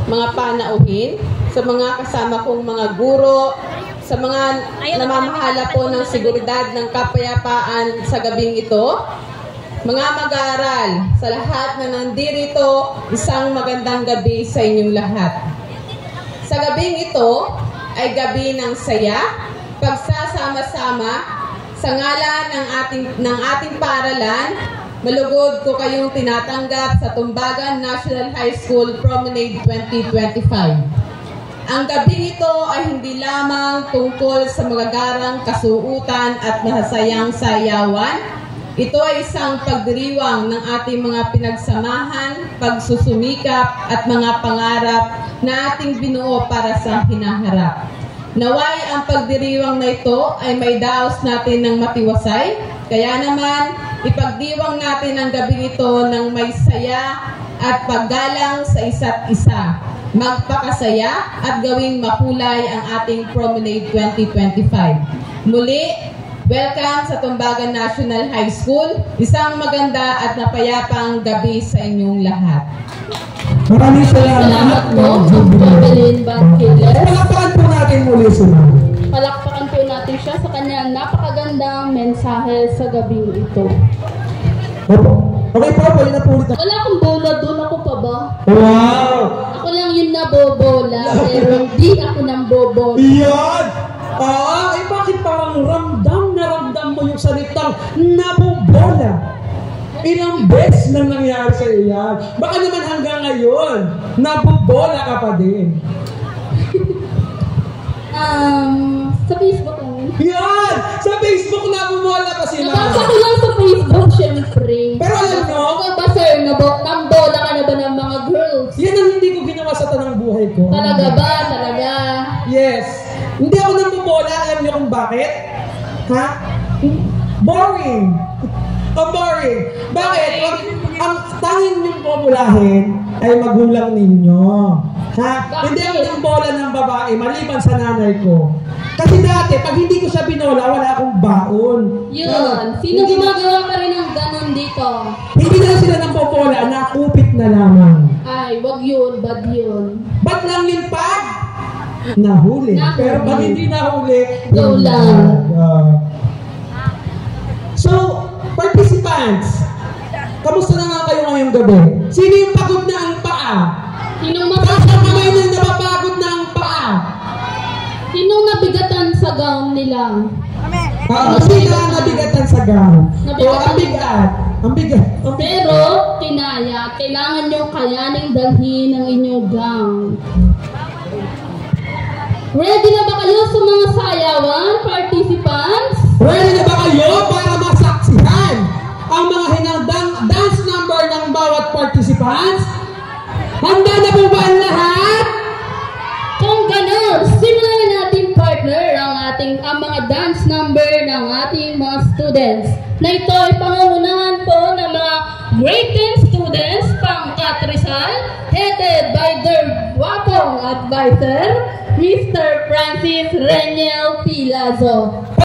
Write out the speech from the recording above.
mga panauhin, sa mga kasama kong mga guro, sa mga namamahala po ng seguridad ng kapayapaan sa gabing ito, mga mag-aaral, sa lahat na nandirito, isang magandang gabi sa inyong lahat. Sa gabing ito ay gabi ng saya, pagsasama-sama, sa ngalan ng ating paaralan. Malugod ko kayong tinatanggap sa Tumbagan National High School Promenade 2025. Ang gabing ito ay hindi lamang tungkol sa magagarang kasuutan at masasayang sayawan. Ito ay isang pagdiriwang ng ating mga pinagsamahan, pagsusumikap at mga pangarap na ating binuo para sa hinaharap. Naway ang pagdiriwang na ito ay may daos natin ng matiwasay, kaya naman ipagdiwang natin ang gabi ito ng may saya at paggalang sa isa't isa. Magpakasaya at gawing makulay ang ating Promenade 2025. Muli, welcome sa Tumbagan National High School. Isang maganda at napayapang gabi sa inyong lahat. Maraming salamat po, Evelyn Banquiles. Palakpakan po natin muli sila. Palakpakan po natin siya sa kanyang napakagandang mensahe sa gabing ito. Okay po, pwede na po ulit. Wala akong bola doon, ako pa ba? Wow! Ako lang yung nabobola, pero hindi ako nang bobola. Iyan! Bakit parang ramdam mo yung salitang nabobola? Ilang beses nang nangyari sa iyan. Baka naman hanggang ngayon, nabobola ka pa din. Sa Facebook lang. Yan! Sa Facebook nabobola pa sila. Nabasa ko lang sa Facebook, syempre. Pero alam nyo? Ikaw ba, sir, nambola ka na ba ng mga girls? Yan ang hindi ko ginawa sa tanang buhay ko. Talaga ba? Talaga? Yes. Hindi ako nabobola. Alam niyo kung bakit? Ha? Boring. Boring. Bakit? Ang tanging niyong populahin ay magulang ninyo. Ha? Hindi ako ng bola ng babae, maliban sa nanay ko. Kasi dati, pag hindi ko siya binola, wala akong baon. Yun. Sino gumagawa pa rin ng ganon dito? Hindi na sila ng bobola, nakupit na lamang. Ay, wag yun. Bad yun. Ba't lang yun pag? Nahuli. Pero pag hindi nahuli, go lang. So, participants, kamusta na nga kayo ngayong gabi? Sino yung pagod na ang paa? Sinong Tapos ang kamay na napapagod na ang paa? Sinong nabigatan sa gown nila? Sino ang nabigatan sa gown? Ang bigat. Ang bigat. Pero, kinaya, kailangan nyo kayaning dalhin ang inyong gown. Ready na ba kayo sa mga sayawan, participants? Ready na ba kayo para masaksihan ang mga hinandang dance number ng bawat participants? Handa na po ba ang lahat? Kung gano'n, simulan na natin, partner, ang mga dance number ng ating mga students. Na ito ay pangungunahan po ng mga grade 10 students pangkat Rizal, headed by their wapong advisor, Mr. Francis Reniel Pilazo.